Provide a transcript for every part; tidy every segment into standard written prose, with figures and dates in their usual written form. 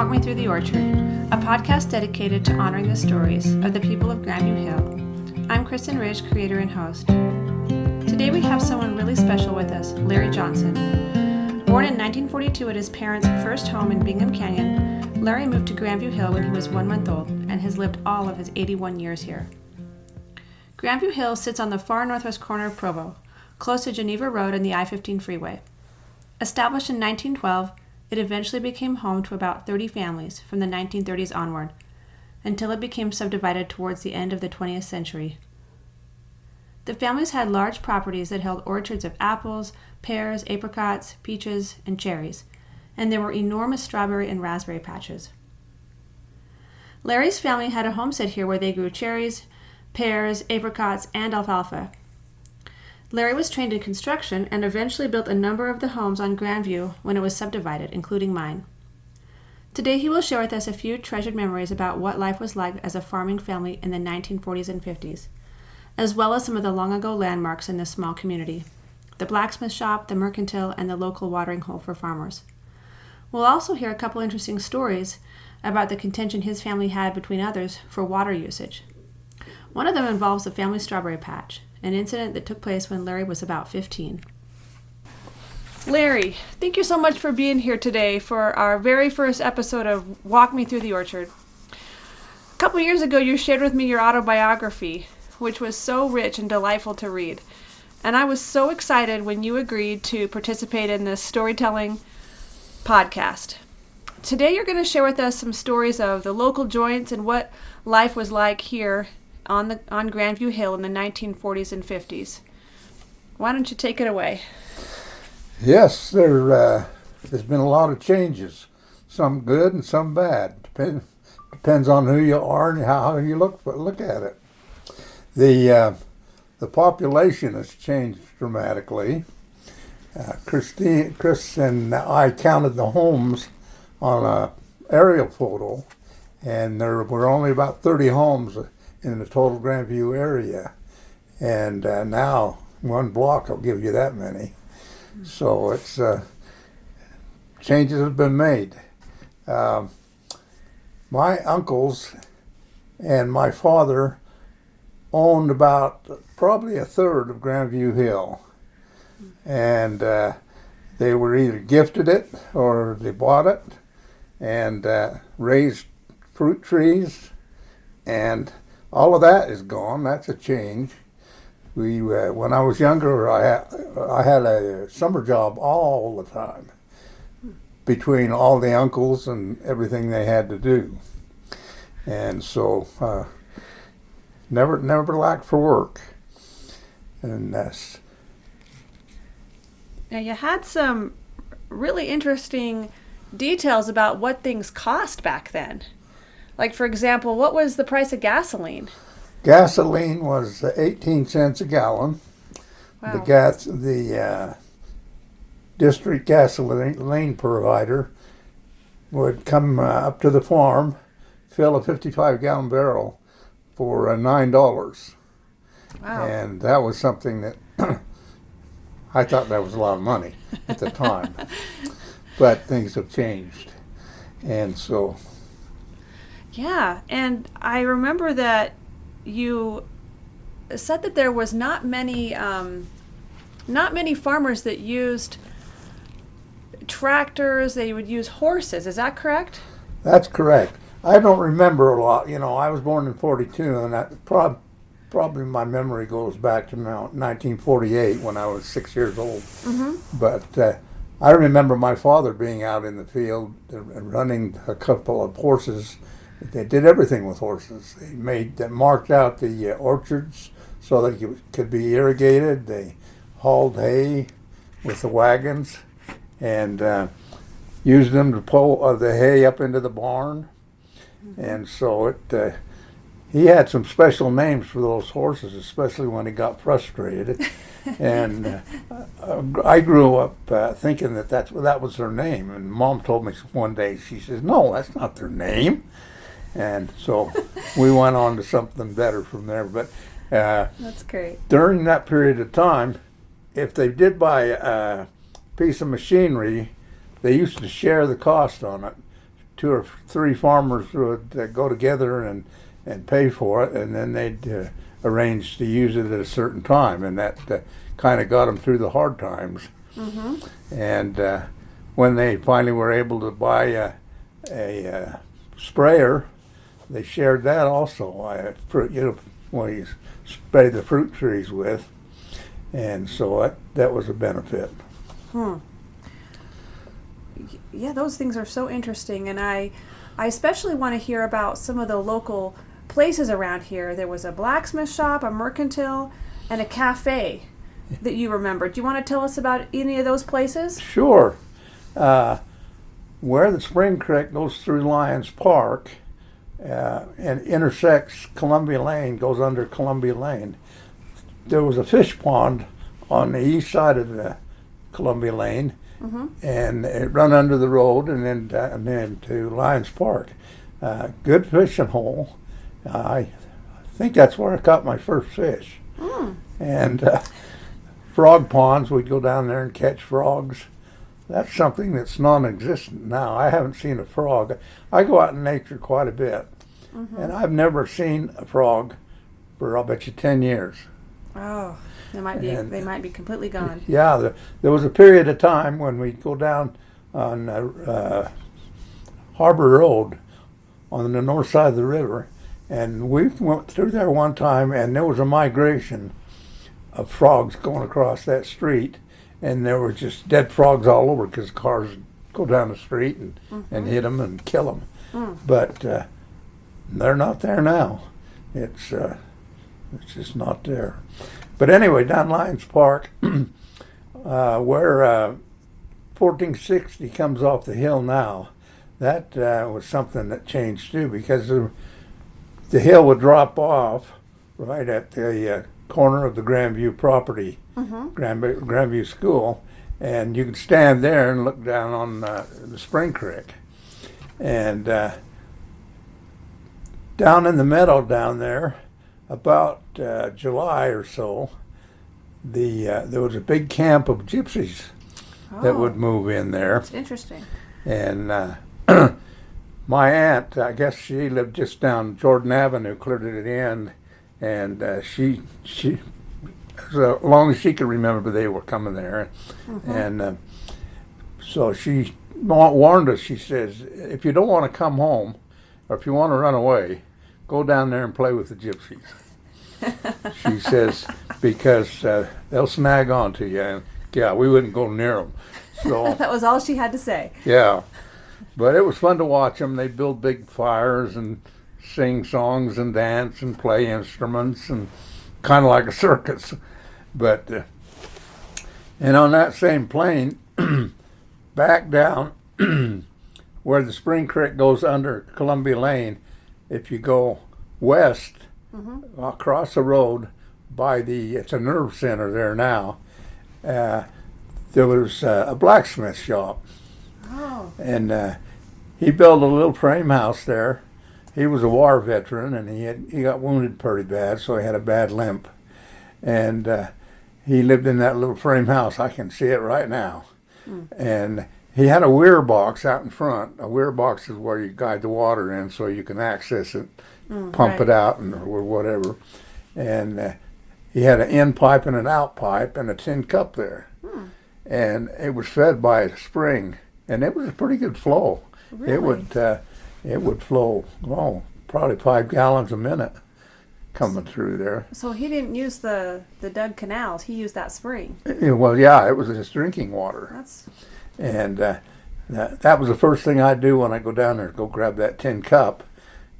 Walk Me Through the Orchard, a podcast dedicated to honoring the stories of the people of Grandview Hill. I'm Kristen Ridge, creator and host. Today we have someone really special with us, Larry Johnson. Born in 1942 at his parents' first home in Bingham Canyon, Larry moved to Grandview Hill when he was 1 month old and has lived all of his 81 years here. Grandview Hill sits on the far northwest corner of Provo, close to Geneva Road and the I-15 freeway. Established in 1912, it eventually became home to about 30 families from the 1930s onward, until it became subdivided towards the end of the 20th century. The families had large properties that held orchards of apples, pears, apricots, peaches, and cherries, and there were enormous strawberry and raspberry patches. Larry's family had a homestead here where they grew cherries, pears, apricots, and alfalfa. Larry was trained in construction and eventually built a number of the homes on Grandview when it was subdivided, including mine. Today he will share with us a few treasured memories about what life was like as a farming family in the 1940s and 50s, as well as some of the long-ago landmarks in this small community, the blacksmith shop, the mercantile, and the local watering hole for farmers. We'll also hear a couple interesting stories about the contention his family had, between others, for water usage. One of them involves the family strawberry patch, an incident that took place when Larry was about 15. Larry, thank you so much for being here today for our very first episode of Walk Me Through the Orchard. A couple years ago, you shared with me your autobiography, which was so rich and delightful to read. And I was so excited when you agreed to participate in this storytelling podcast. Today, you're going to share with us some stories of the local joints and what life was like here on Grandview Hill in the 1940s and 50s. Why don't you take it away? Yes, there's been a lot of changes, some good and some bad. Depends on who you are and how you look at it. The population has changed dramatically. Chris and I counted the homes on an aerial photo, and there were only about 30 homes in the total Grandview area, and now one block will give you that many. So it's changes have been made. My uncles and my father owned about probably a third of Grandview Hill, and they were either gifted it or they bought it and raised fruit trees, and all of that is gone. That's a change. We, when I was younger, I had a summer job all the time between all the uncles and everything they had to do, and so never lacked for work. And that's. Now you had some really interesting details about what things cost back then. Like, for example, what was the price of gasoline? Gasoline was 18 cents a gallon. Wow. The district gasoline provider would come up to the farm, fill a 55-gallon barrel for $9. Wow. And that was something that I thought that was a lot of money at the time. But things have changed. And so. Yeah, and I remember that you said that there was not many farmers that used tractors. They would use horses. Is that correct? That's correct. I don't remember a lot. You know, I was born in 42, and that probably my memory goes back to 1948 when I was 6 years old. Mm-hmm. But I remember my father being out in the field and running a couple of horses. They did everything with horses. They marked out the orchards so they could be irrigated. They hauled hay with the wagons and used them to pull the hay up into the barn. Mm-hmm. And so he had some special names for those horses, especially when he got frustrated. And I grew up thinking that was their name. And Mom told me one day, she says, "No, that's not their name." And so we went on to something better from there. But that's great. During that period of time, if they did buy a piece of machinery, they used to share the cost on it two or three farmers would go together and pay for it, and then they'd arrange to use it at a certain time, and that kind of got them through the hard times. And when they finally were able to buy a sprayer, they shared that also. When you spray the fruit trees with, and so that was a benefit. Yeah, those things are so interesting, and I especially want to hear about some of the local places around here. There was a blacksmith shop, a mercantile, and a cafe that you remember. Do you want to tell us about any of those places? Sure. Where the Spring Creek goes through Lions Park and intersects Columbia Lane, goes under Columbia Lane, there was a fish pond on the east side of the Columbia Lane, and it run under the road and then to Lions Park. Good fishing hole. I think that's where I caught my first fish. And frog ponds, we'd go down there and catch frogs. That's something that's non-existent now. I haven't seen a frog. I go out in nature quite a bit, and I've never seen a frog for, I'll bet you, 10 years. Oh, they might be completely gone. Yeah, there was a period of time when we'd go down on Harbor Road on the north side of the river, and we went through there one time, and there was a migration of frogs going across that street, and there were just dead frogs all over because cars go down the street and hit them and kill them. But they're not there now. It's just not there. But anyway, down Lions Park, where 1460 comes off the hill now, that was something that changed too, because the hill would drop off right at the corner of the Grandview property, Grandview School, and you could stand there and look down on the Spring Creek. And down in the meadow down there, about July or so, there was a big camp of gypsies that would move in there. That's interesting. And my aunt, I guess she lived just down Jordan Avenue, clear to the end, and she as long as she could remember, they were coming there. And so she warned us. She says, if you don't want to come home, or if you want to run away, go down there and play with the gypsies. She says, because they'll snag onto you. And yeah, we wouldn't go near them. So that was all she had to say. Yeah, but it was fun to watch them. They build big fires and sing songs and dance and play instruments, and kind of like a circus. But and on that same plane, back down where the Spring Creek goes under Columbia Lane, if you go west across the road by it's a nerve center there now, there was a blacksmith shop. And he built a little frame house there. He was a war veteran, and he got wounded pretty bad, so he had a bad limp. And he lived in that little frame house. I can see it right now. And he had a weir box out in front. A weir box is where you guide the water in so you can access it, pump it out, or whatever. And he had an in pipe and an out pipe and a tin cup there. And it was fed by a spring, and it was a pretty good flow. Really? It would flow, probably 5 gallons a minute coming through there. So he didn't use the dug canals. He used that spring. Well, yeah, it was just drinking water. And that was the first thing I do when I go down there, go grab that tin cup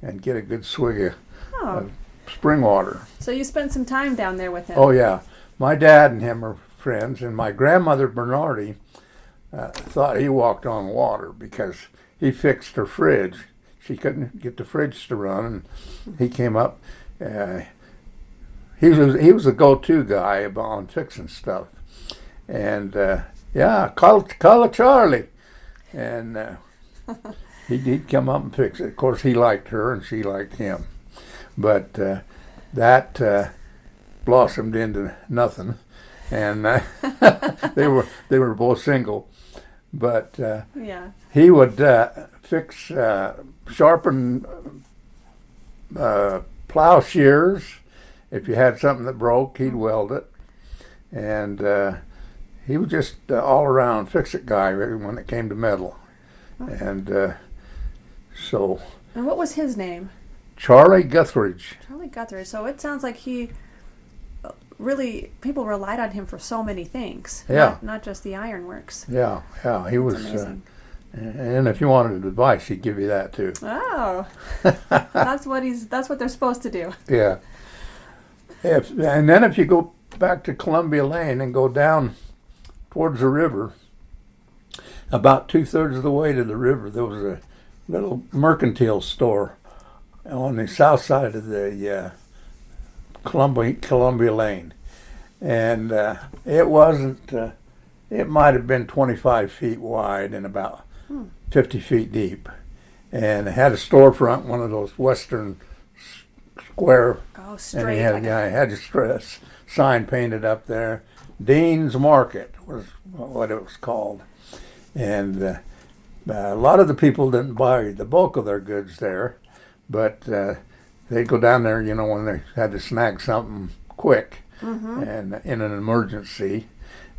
and get a good swig of spring water. So you spent some time down there with him. Oh, yeah. My dad and him are friends, and my grandmother, Bernardi, thought he walked on water because he fixed her fridge. She couldn't get the fridge to run, and he came up. He was a go-to guy on fixing stuff. And, call it Charlie. And he'd come up and fix it. Of course, he liked her, and she liked him. But that blossomed into nothing. And they were both single. But Yeah. he would fix, sharpen plowshares. If you had something that broke, he'd weld it. And he was just all around fix-it guy when it came to metal. And so. And what was his name? Charlie Guthridge. Charlie Guthridge. So it sounds like he really, people relied on him for so many things. Yeah. Not just the ironworks. Yeah. He was. Amazing. And if you wanted advice, he'd give you that too. Oh, that's what they're supposed to do. Yeah. And then if you go back to Columbia Lane and go down towards the river, about 2/3 of the way to the river, there was a little mercantile store on the south side of the Columbia Lane, and it wasn't. It might have been 25 feet wide and about 50 feet deep, and it had a storefront, one of those Western square. Oh, straight. And he had a sign painted up there. Dean's Market was what it was called, and a lot of the people didn't buy the bulk of their goods there, but they'd go down there, when they had to snag something quick and in an emergency.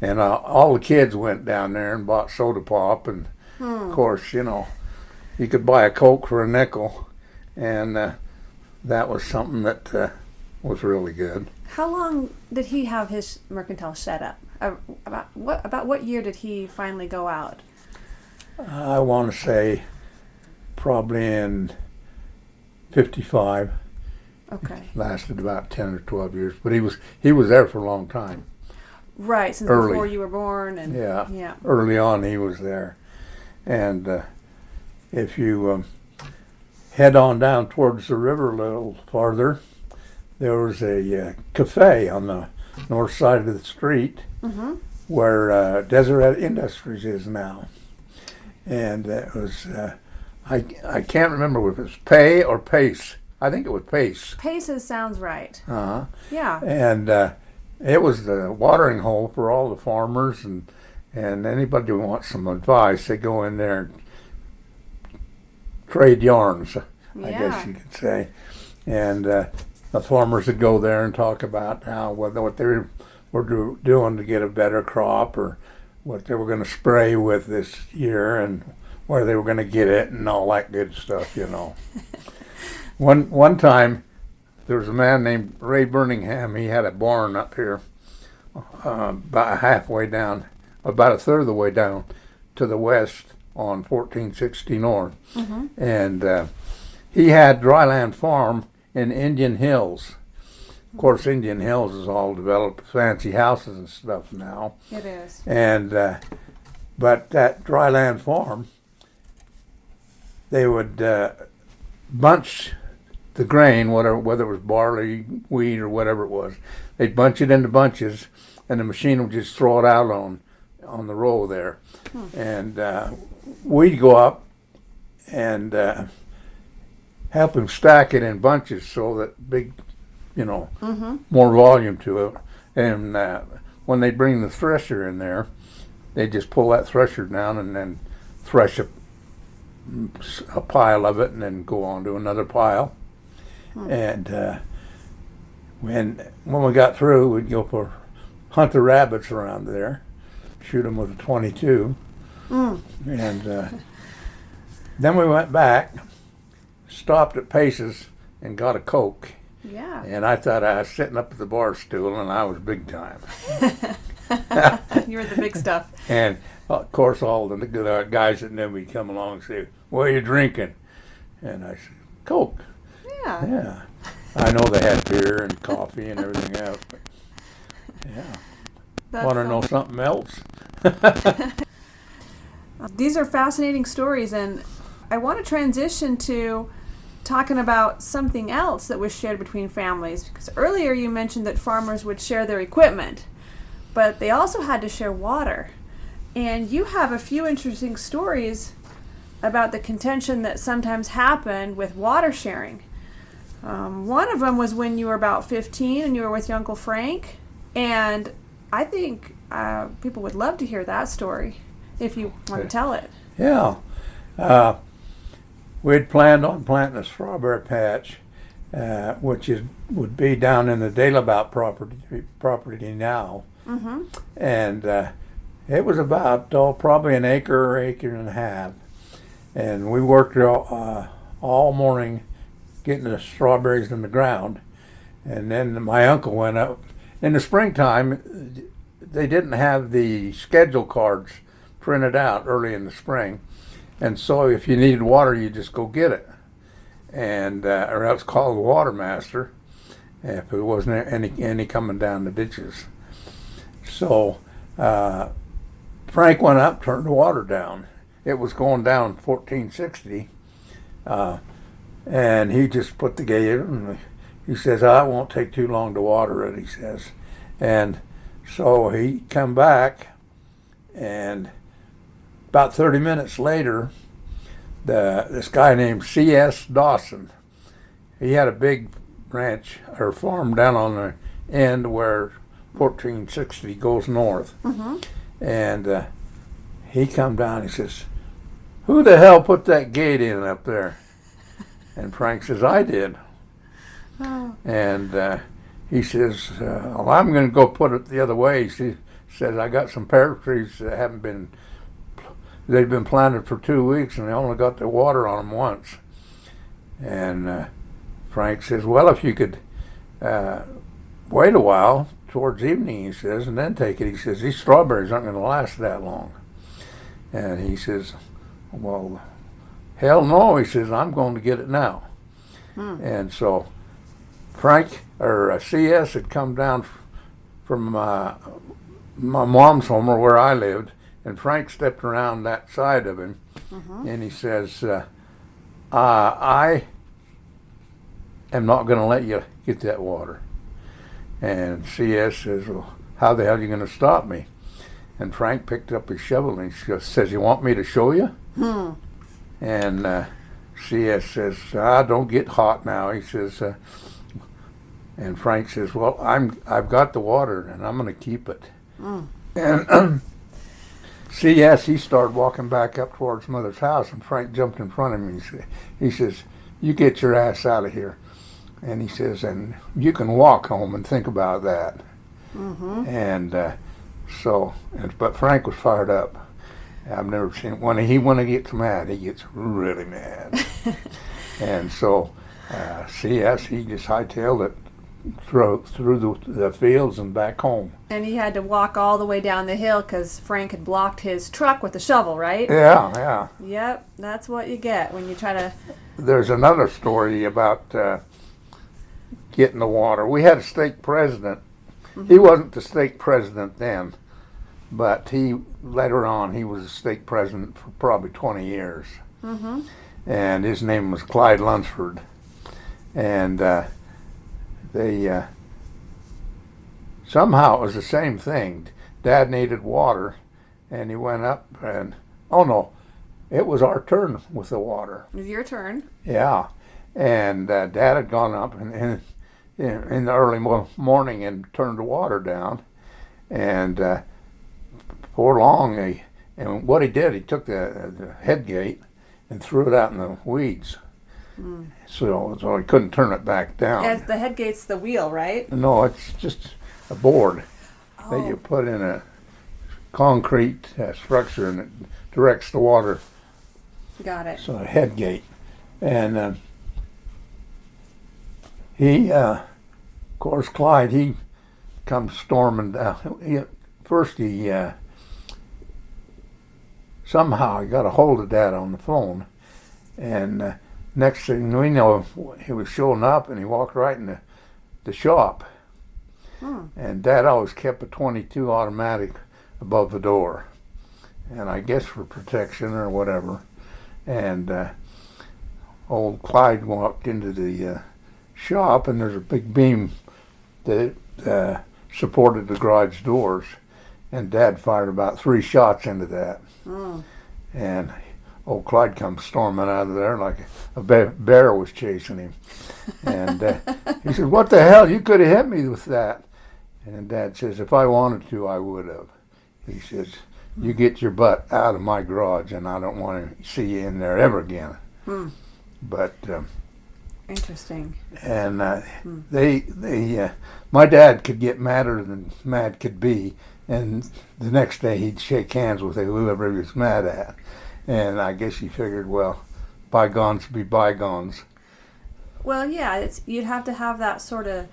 And all the kids went down there and bought soda pop, and of course, you could buy a Coke for a nickel, and that was something that was really good. How long did he have his mercantile set up? About what year did he finally go out? I want to say probably in 55. Okay. Lasted about 10 or 12 years, but he was there for a long time. Right, since Early. before you were born, and Yeah. Early on, he was there, and if you head on down towards the river a little farther, there was a cafe on the north side of the street where Deseret Industries is now, and it was I can't remember if it was Pay or Pace. I think it was Pace. Paces sounds right. Yeah. And it was the watering hole for all the farmers and anybody who wants some advice. They go in there and trade yarns, I guess you could say. And the farmers would go there and talk about what they were doing to get a better crop, or what they were going to spray with this year, and where they were going to get it, and all that good stuff, One time, there was a man named Ray Birmingham. He had a barn up here, about halfway down, about a third of the way down to the west on 1460 North. And he had Dryland Farm in Indian Hills. Of course, Indian Hills is all developed, fancy houses and stuff now. It is. And but that Dryland Farm, they would bunch the grain, whether it was barley, wheat, or whatever it was. They'd bunch it into bunches, and the machine would just throw it out on the row there. And we'd go up and help him stack it in bunches so that big, more volume to it. And when they bring the thresher in there, they just pull that thresher down and then thresh a pile of it, and then go on to another pile. And when we got through, we'd go hunt the rabbits around there, shoot them with a .22, and then we went back, stopped at Pace's, and got a Coke. Yeah. And I thought I was sitting up at the bar stool, and I was big time. You were the big stuff. And of course, all the good guys that knew me come along and say, "What are you drinking?" And I said, "Coke." Yeah. I know they had beer and coffee and everything else, but yeah. Want to know something else? These are fascinating stories, and I want to transition to talking about something else that was shared between families, because earlier you mentioned that farmers would share their equipment, but they also had to share water. And you have a few interesting stories about the contention that sometimes happened with water sharing. One of them was when you were about 15 and you were with your Uncle Frank, and I think people would love to hear that story. if you want to tell it. Yeah. We'd planned on planting a strawberry patch, which would be down in the Delabout property now. Mm-hmm. And it was about probably an acre or acre and a half. And we worked all morning getting the strawberries in the ground. And then my uncle went up. In the springtime, they didn't have the schedule cards printed out early in the spring. And so if you needed water, you just go get it. And or else call the water master if there wasn't any coming down the ditches. So Frank went up, turned the water down. It was going down 1460. And he just put the gate in. He says, "I won't take too long to water it," he says. And so he come back, and about 30 minutes later, this guy named C.S. Dawson, he had a big ranch or farm down on the end where 1460 goes north. Mm-hmm. And he come down, he says, "Who the hell put that gate in up there?" And Frank says, "I did." Oh. And he says, "Well, I'm going to go put it the other way." He says, "I got some pear trees that they've been planted for 2 weeks and they only got the water on them once." And Frank says, "Well, if you could wait a while towards evening," he says, "and then take it." He says, "These strawberries aren't going to last that long." And he says, "Well, hell no," he says, "I'm going to get it now." And so Frank, or CS, had come down from my mom's home, or where I lived, and Frank stepped around that side of him, and he says, "I am not going to let you get that water." And CS says, "Well, how the hell are you going to stop me?" And Frank picked up his shovel and he says, "You want me to show you?" And CS says, "Don't get hot now." He says, and Frank says, "Well, I've got the water and I'm going to keep it." And CS, he started walking back up towards Mother's house, and Frank jumped in front of him. He says, "You get your ass out of here." And he says, "And you can walk home and think about that." And but Frank was fired up. I've never seen when he gets mad, he gets really mad. And so CS, he just hightailed it through the fields and back home. And he had to walk all the way down the hill because Frank had blocked his truck with the shovel, right? Yeah. Yep, that's what you get when you try to... There's another story about getting the water. We had a stake president. He wasn't the stake president then, but later on he was a stake president for probably 20 years. And his name was Clyde Lunsford. And they somehow it was the same thing. Dad needed water, and he went up and, oh no, it was our turn with the water. It was your turn. Yeah, and Dad had gone up in the early morning and turned the water down, and before long, and what he did, he took the head gate and threw it out in the weeds. So he couldn't turn it back down. As the head gate's the wheel, right? No, it's just a board that you put in a concrete structure, and it directs the water. Got it. So a head gate. And he, of course, Clyde, he comes storming down. First he somehow he got a hold of Dad on the phone, and next thing we know, he was showing up, and he walked right in the shop. And Dad always kept a .22 automatic above the door, and I guess for protection or whatever. And old Clyde walked into the shop, and there's a big beam that supported the garage doors, and Dad fired about 3 shots into that. And old Clyde comes storming out of there like a bear was chasing him. And he said, "What the hell? You could have hit me with that." And Dad says, "If I wanted to, I would have." He says, "You get your butt out of my garage, and I don't want to see you in there ever again." But Interesting. and my dad could get madder than mad could be, and the next day he'd shake hands with whoever he was mad at, and I guess he figured, well, bygones be bygones. Well, yeah, you'd have to have that sort of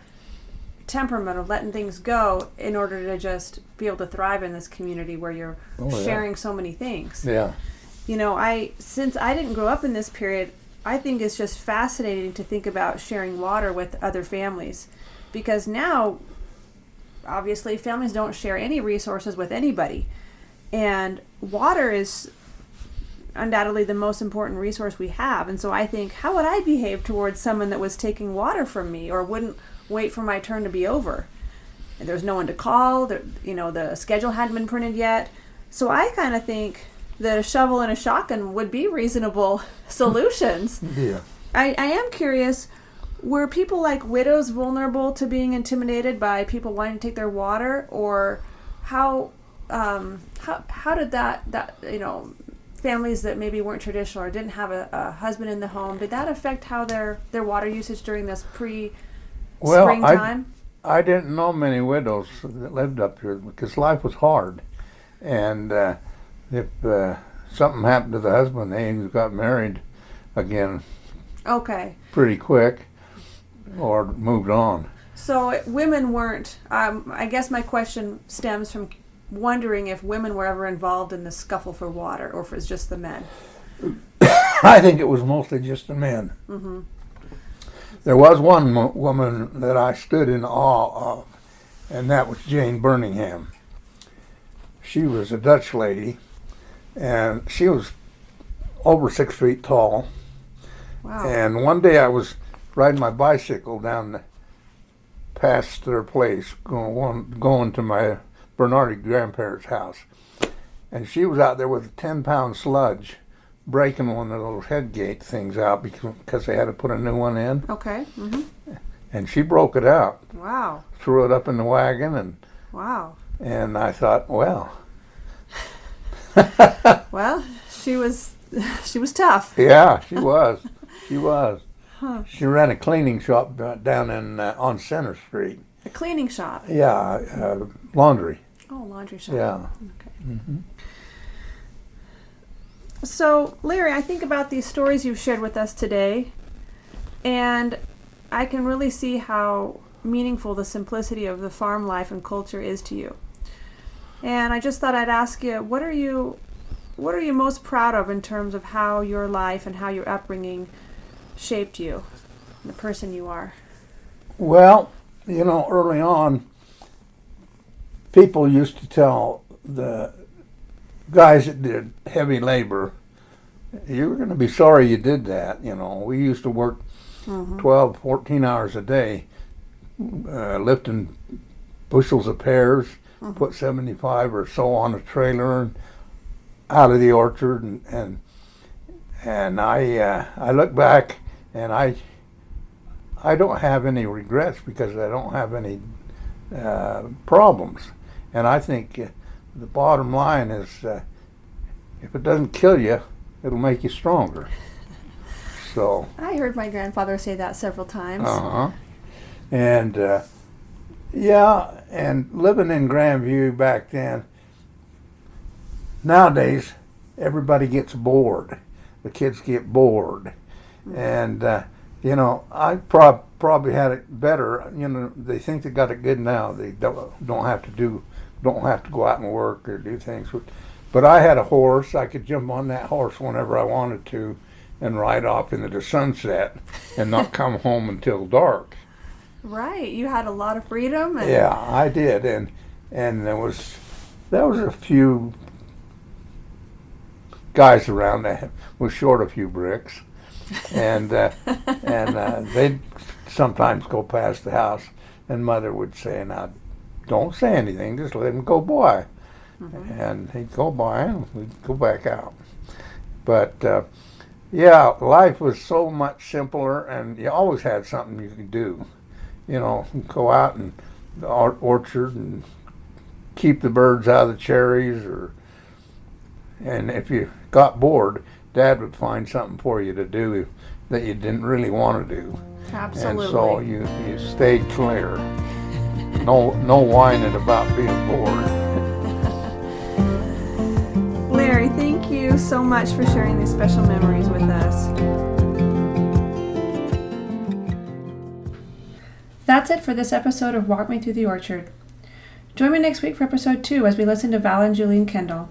temperament of letting things go in order to just be able to thrive in this community where you're sharing so many things. Yeah. You know, since I didn't grow up in this period, I think it's just fascinating to think about sharing water with other families, because now, obviously, families don't share any resources with anybody, and water is undoubtedly the most important resource we have. And so I think, how would I behave towards someone that was taking water from me or wouldn't wait for my turn to be over? And there was no one to call. The schedule hadn't been printed yet. So I kind of think that a shovel and a shotgun would be reasonable solutions. Yeah. I am curious, were people like widows vulnerable to being intimidated by people wanting to take their water, or how did that families that maybe weren't traditional or didn't have a husband in the home, did that affect how their water usage during this springtime? I didn't know many widows that lived up here because life was hard, and if something happened to the husband, they got married again. Okay. Pretty quick, or moved on. So women weren't. I guess my question stems from wondering if women were ever involved in the scuffle for water, or if it was just the men. I think it was mostly just the men. Mm-hmm. There was one woman that I stood in awe of, and that was Jane Birmingham. She was a Dutch lady, and she was over 6 feet tall. Wow. And one day I was riding my bicycle down past their place, going to my Bernardi grandparents' house. And she was out there with a 10-pound sludge, breaking one of those head gate things out because they had to put a new one in. Okay. Mm-hmm. And she broke it out. Wow. Threw it up in the wagon, and wow. And I thought, well. Well, she was tough. Yeah, she was. She was. Huh. She ran a cleaning shop down on Center Street. A cleaning shop? Yeah, laundry. Oh, laundry shop. Yeah. Okay. Mm-hmm. So, Larry, I think about these stories you've shared with us today, and I can really see how meaningful the simplicity of the farm life and culture is to you. And I just thought I'd ask you, what are you most proud of in terms of how your life and how your upbringing shaped you, the person you are? Well, early on, people used to tell the guys that did heavy labor, you were going to be sorry you did that. We used to work 12, 14 hours a day, lifting bushels of pears, put 75 or so on a trailer and out of the orchard, and I look back and I don't have any regrets because I don't have any problems, and I think the bottom line is if it doesn't kill you, it'll make you stronger. So I heard my grandfather say that several times. And yeah, and living in Grandview back then, nowadays everybody gets bored. The kids get bored. And I probably had it better. They think they got it good now. They don't have to go out and work or do things. But I had a horse. I could jump on that horse whenever I wanted to and ride off into the sunset and not come home until dark. Right. You had a lot of freedom. Yeah, I did. And there was a few guys around that was short a few bricks. And they'd sometimes go past the house, and Mother would say, "Now, don't say anything, just let him go by." And he'd go by, and we'd go back out. But yeah, life was so much simpler, and you always had something you could do. Go out and the orchard and keep the birds out of the cherries, and if you got bored, Dad would find something for you to do that you didn't really want to do. Absolutely. And so you stayed clear. No whining about being bored. Larry, thank you so much for sharing these special memories with us. That's it for this episode of Walk Me Through the Orchard. Join me next week for episode 2 as we listen to Val and Julian Kendall.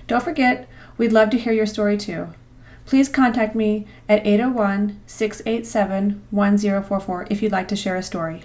Don't forget, we'd love to hear your story too. Please contact me at 801-687-1044 if you'd like to share a story.